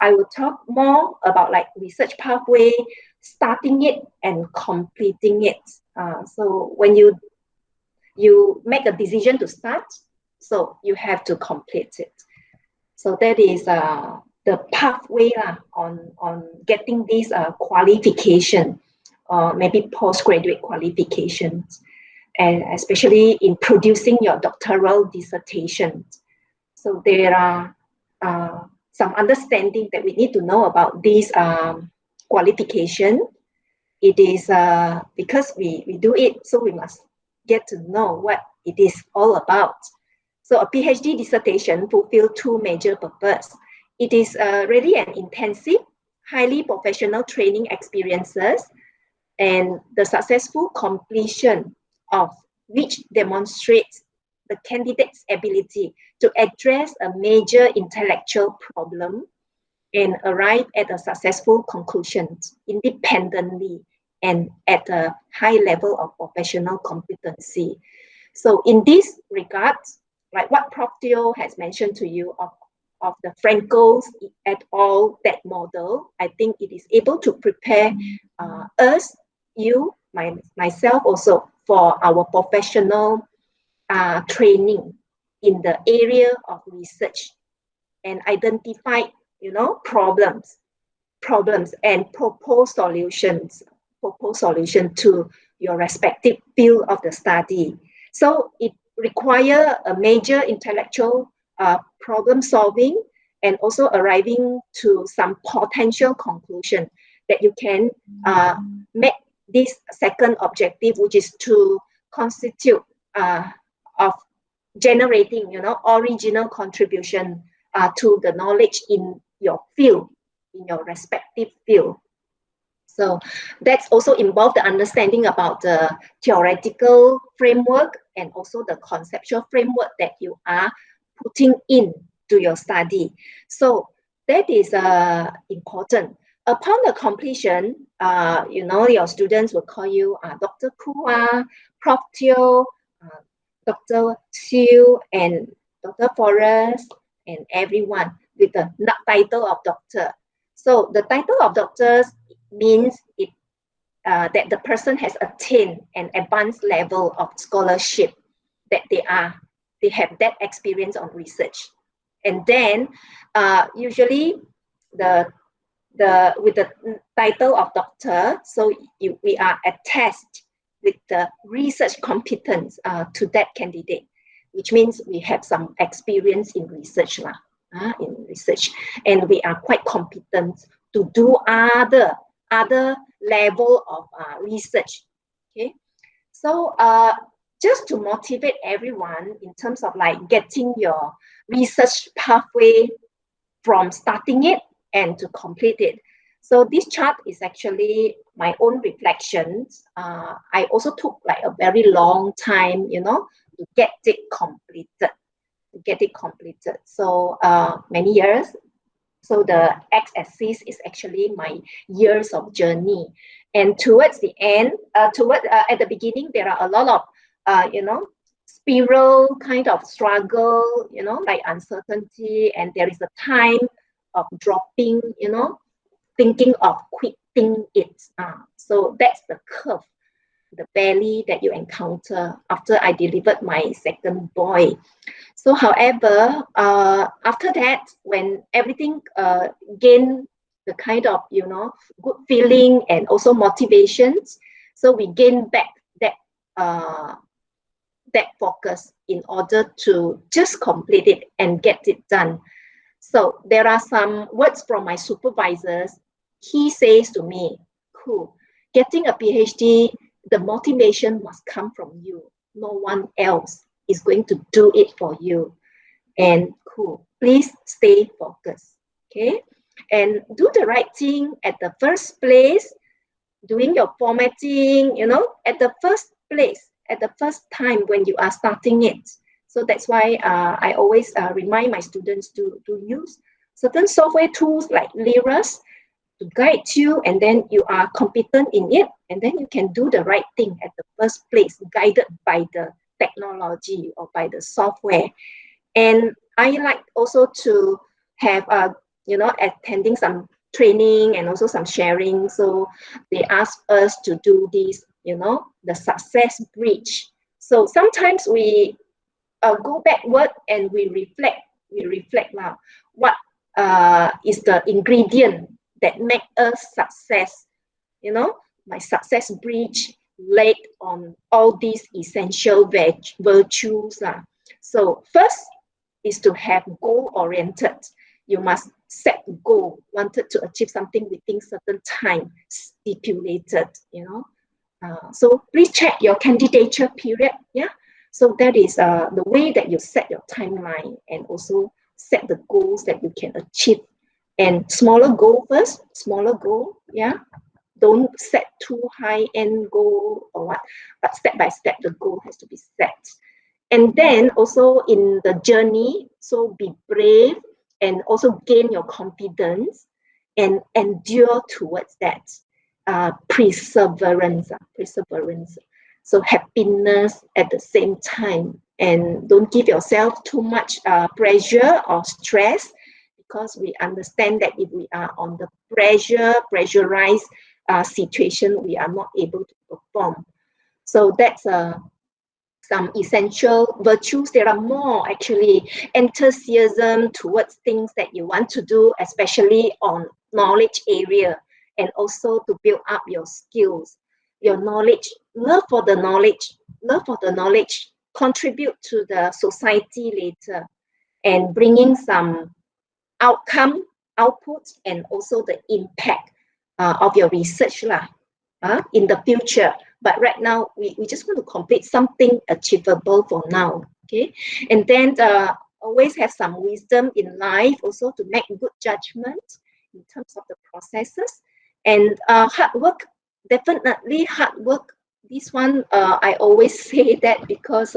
I will talk more about like research pathway, starting it and completing it. So when you make a decision to start, so you have to complete it. So that is the pathway on getting this qualification, maybe postgraduate qualifications, and especially in producing your doctoral dissertation. So there are some understanding that we need to know about this qualification. It is because we do it, so we must get to know what it is all about. So a PhD dissertation fulfills two major purposes. It is really an intensive, highly professional training experiences, and the successful completion of which demonstrates the candidate's ability to address a major intellectual problem and arrive at a successful conclusion independently and at a high level of professional competency. So in this regard, like what Prof. Teo has mentioned to you of the Frankel's et al. That model, I think it is able to prepare us, you, myself also, for our professional training in the area of research and identify, problems and propose solutions to your respective field of the study. So it requires a major intellectual problem solving and also arriving to some potential conclusion that you can make this second objective, which is to constitute of generating, original contribution to the knowledge in your field, in your respective field. So that's also involved the understanding about the theoretical framework and also the conceptual framework that you are putting in to your study. So that is important. Upon the completion, your students will call you Dr. Koo, Prof. Teo, Dr. Siu, and Dr. Forrest, and everyone with the title of doctor. So the title of doctors means that the person has attained an advanced level of scholarship, that they have that experience on research. And then usually with the title of doctor, so we are attached with the research competence to that candidate, which means we have some experience in research and we are quite competent to do other level of research. Okay, so just to motivate everyone in terms of like getting your research pathway from starting it and to complete it. So this chart is actually my own reflections. I also took like a very long time, to get it completed. So many years. So the x-axis is actually my years of journey. And towards the end, at the beginning, there are a lot of, spiral kind of struggle, like uncertainty, and there is a time of dropping, thinking of quitting it. So that's the curve, the valley that you encounter after I delivered my second boy. So however, after that, when everything gained the kind of, good feeling and also motivations, so we gain back that focus in order to just complete it and get it done. So there are some words from my supervisors. He says to me, "Cool, getting a PhD, the motivation must come from you. No one else is going to do it for you. And cool, please stay focused." Okay, and do the right thing at the first place, doing your formatting, at the first place, at the first time when you are starting it. So that's why I always remind my students to use certain software tools like Lyras to guide you, and then you are competent in it, and then you can do the right thing at the first place, guided by the technology or by the software. And I like also to have attending some training and also some sharing. So they ask us to do this, the success bridge. So sometimes we go backward and we reflect now what is the ingredient that make us success. My success bridge laid on all these essential virtues. So first is to have goal oriented. You must set goal, wanted to achieve something within certain time stipulated. So please check your candidature period. Yeah. So that is the way that you set your timeline and also set the goals that you can achieve. And smaller goal first, smaller goal. Yeah. Don't set too high end goal or what, but step by step, the goal has to be set. And then also in the journey, so be brave and also gain your confidence and endure towards that. Perseverance. So happiness at the same time, and don't give yourself too much pressure or stress, because we understand that if we are on the pressurized situation, we are not able to perform. So that's some essential virtues. There are more actually. Enthusiasm towards things that you want to do, especially on knowledge area, and also to build up your skills, your knowledge, love for the knowledge, contribute to the society later, and bringing some output, and also the impact of your research in the future. But right now, we just want to complete something achievable for now. Okay, and then always have some wisdom in life, also to make good judgment in terms of the processes, and hard work. Definitely hard work. This one I always say that because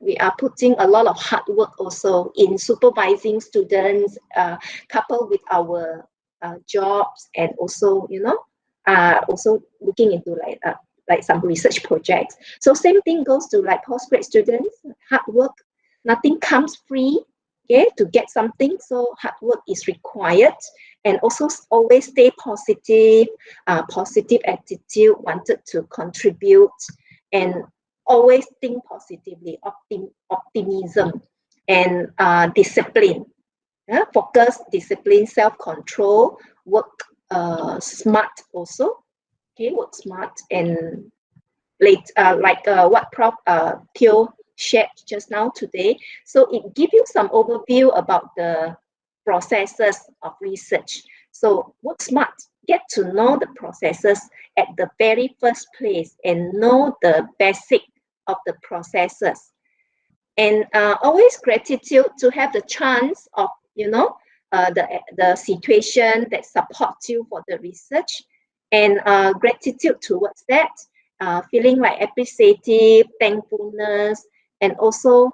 we are putting a lot of hard work also in supervising students, coupled with our jobs, and also also looking into like some research projects. So same thing goes to like postgrad students. Hard work, nothing comes free. Okay, to get something, so hard work is required, and also always stay positive, positive attitude, wanted to contribute, and always think positively, optimism, and discipline. Focus, discipline, self-control, work smart also. Okay, work smart, and like what Prof. Teo shared just now today. So it gives you some overview about the processes of research. So work smart, get to know the processes at the very first place and know the basic of the processes. And always gratitude to have the chance of, the situation that supports you for the research, and gratitude towards that, feeling like appreciative, thankfulness, and also,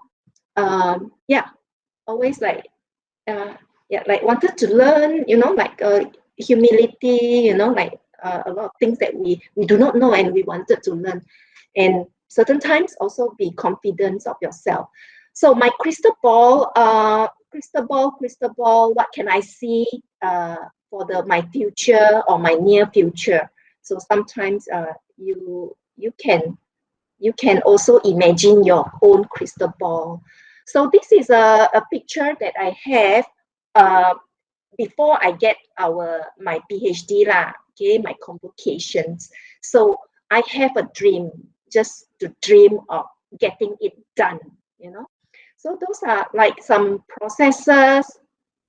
always like, like wanted to learn, like humility, like a lot of things that we do not know and we wanted to learn. And certain times also be confident of yourself. So my crystal ball, what can I see for my future or my near future? So sometimes you can also imagine your own crystal ball. So this is a picture that I have before I get my PhD okay, my convocations. So I have a dream, just to dream of getting it done, So those are like some processes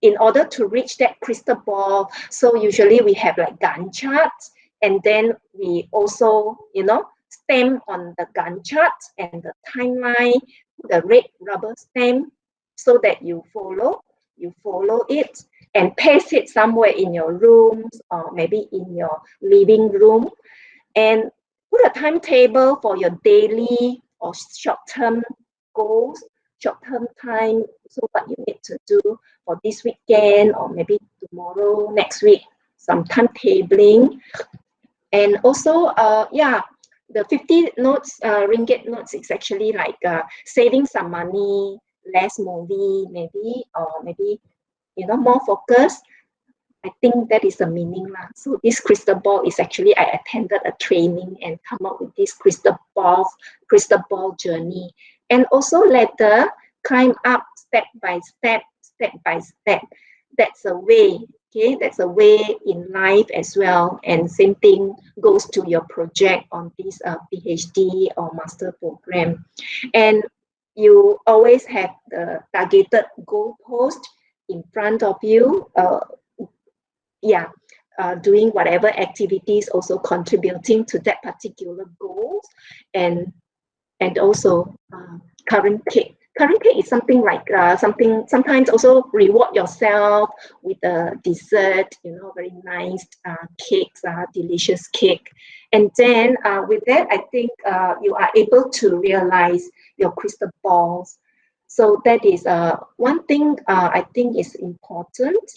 in order to reach that crystal ball. So usually we have like Gantt charts, and then we also, stamp on the Gantt chart and the timeline, the red rubber stamp, so that you follow it and paste it somewhere in your rooms or maybe in your living room, and put a timetable for your daily or short-term goals, short-term time, so what you need to do for this weekend or maybe tomorrow, next week, some timetabling. And also, the 50 notes, ringgit notes, is actually like saving some money, less movie maybe, or maybe, more focus. I think that is the meaning lah. So this crystal ball is actually I attended a training and come up with this crystal ball journey, and also later climb up step by step, step by step. That's a way. Okay, that's a way in life as well. And same thing goes to your project on this PhD or master program. And you always have the targeted goal post in front of you. Doing whatever activities also contributing to that particular goals, and also current cake. Current cake is something like something sometimes also reward yourself with a dessert, very nice cakes, delicious cake. And then with that, I think you are able to realize your crystal balls. So that is one thing I think is important.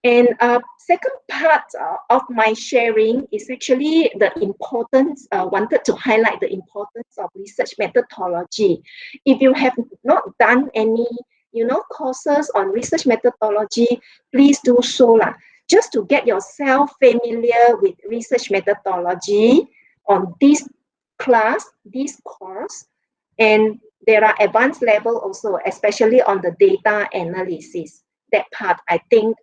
And second part of my sharing is actually the importance, wanted to highlight the importance of research methodology. If you have not done any, courses on research methodology, please do so lah. Just to get yourself familiar with research methodology on this class, this course. And there are advanced level also, especially on the data analysis. That part, I think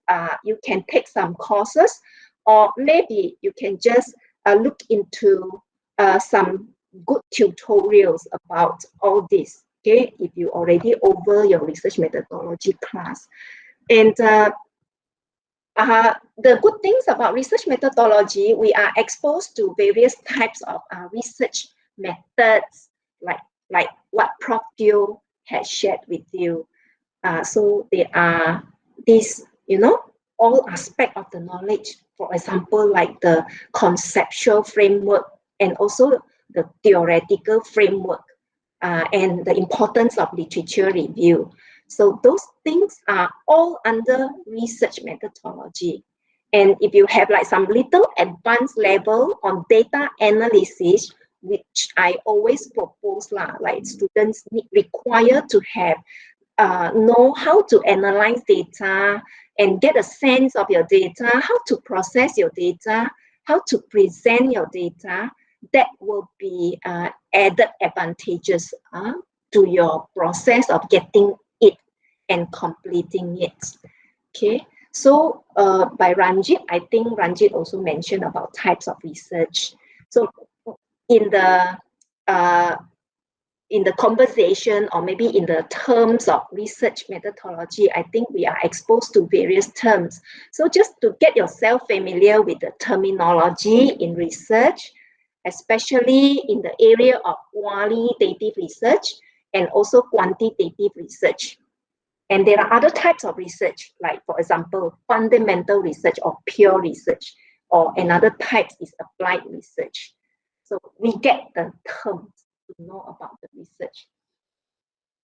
you can take some courses, or maybe you can just look into some good tutorials about all this, okay, if you already over your research methodology class. And the good things about research methodology, we are exposed to various types of research methods, like what Prof. Teo has shared with you. So there are these, all aspects of the knowledge, for example, like the conceptual framework and also the theoretical framework, and the importance of literature review. So those things are all under research methodology. And if you have like some little advanced level on data analysis, which I always propose like students require to have know how to analyze data and get a sense of your data, how to process your data, how to present your data. That will be added advantages to your process of getting it and completing it. Okay, so by Ranjit, I think Ranjit also mentioned about types of research. So in the conversation, or maybe in the terms of research methodology, I think we are exposed to various terms. So just to get yourself familiar with the terminology in research, especially in the area of qualitative research and also quantitative research. And there are other types of research, like for example, fundamental research or pure research, or another type is applied research. So we get the terms to know about the research.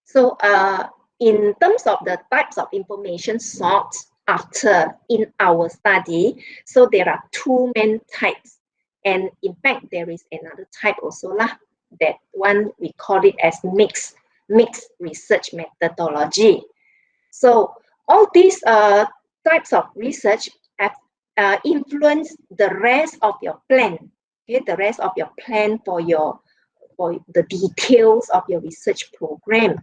So in terms of the types of information sought after in our study, so there are two main types. And in fact, there is another type also lah. That one we call it as mixed research methodology. So all these types of research have influenced the rest of your plan. Okay, the rest of your plan for the details of your research program.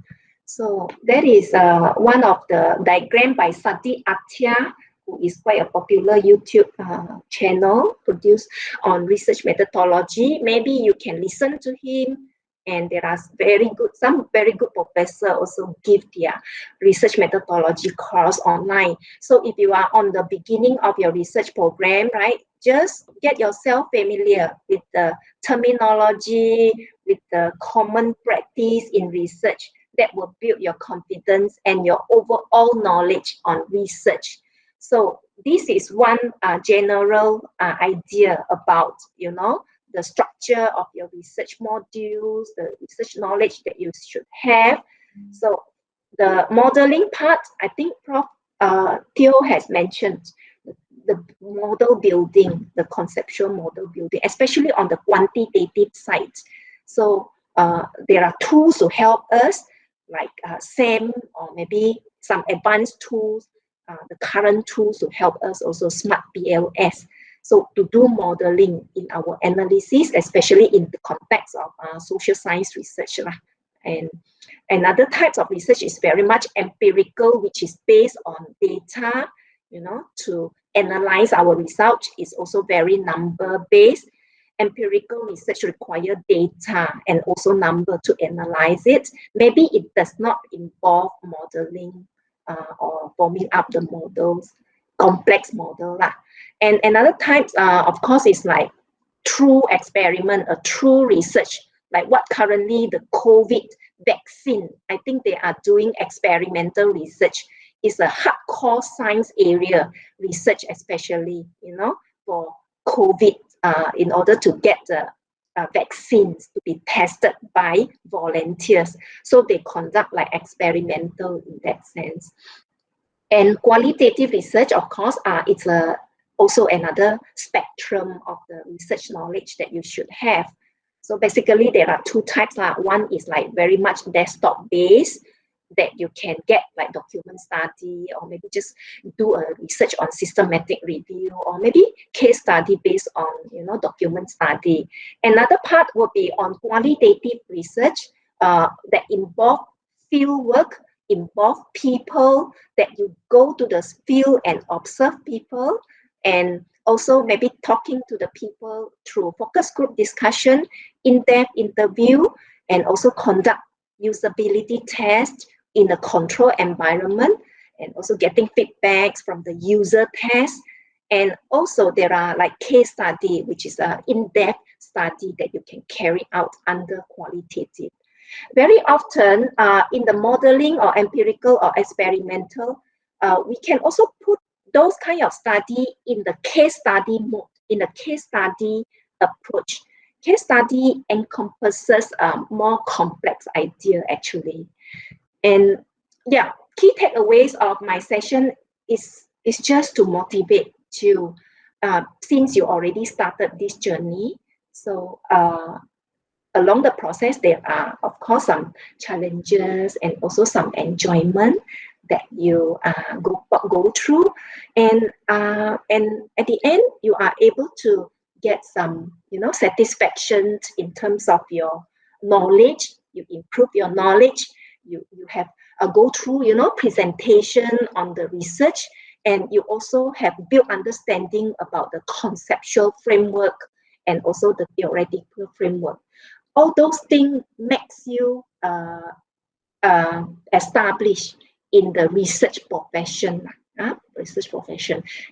So that is one of the diagram by Sati Atia, who is quite a popular YouTube channel produced on research methodology. Maybe you can listen to him, and there are some very good professors also give their research methodology course online. So if you are on the beginning of your research program, right, just get yourself familiar with the terminology, with the common practice in research. That will build your confidence and your overall knowledge on research. So this is one general idea about, the structure of your research modules, the research knowledge that you should have. So the modeling part, I think Prof. Teo has mentioned the model building, the conceptual model building, especially on the quantitative side. So there are tools to help us, like SAM, or maybe some advanced tools the current tools to help us also smart BLS. So to do modeling in our analysis, especially in the context of social science research. And another type of research is very much empirical, which is based on data, to analyze our results. Is also very number-based. Empirical research requires data and also number to analyze it. Maybe it does not involve modeling or forming up the models, complex model. And another type, of course, is like true experiment, a true research, like what currently the COVID vaccine, I think they are doing experimental research. It's a hardcore science area research, especially, for COVID, in order to get the vaccines to be tested by volunteers. So they conduct like experimental in that sense. And qualitative research, of course, it's also another spectrum of the research knowledge that you should have. So basically, there are two types. One is like very much desktop based, that you can get like document study, or maybe just do a research on systematic review, or maybe case study based on document study. Another part will be on qualitative research that involve field work, involve people, that you go to the field and observe people, and also maybe talking to the people through focus group discussion, in-depth interview, and also conduct usability tests in a control environment, and also getting feedbacks from the user test. And also there are like case study, which is an in-depth study that you can carry out under qualitative. Very often in the modeling or empirical or experimental, we can also put those kind of study in the case study mode, in the case study approach. Case study encompasses more complex idea actually. And yeah, key takeaways of my session is just to motivate you, since you already started this journey. So along the process, there are of course some challenges and also some enjoyment that you go through, and at the end you are able to get some satisfaction in terms of your knowledge. You improve your knowledge. You have go through presentation on the research, and you also have built understanding about the conceptual framework and also the theoretical framework. All those things makes you established in the research profession.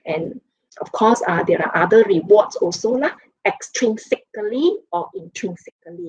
And of course, there are other rewards also, extrinsically or intrinsically.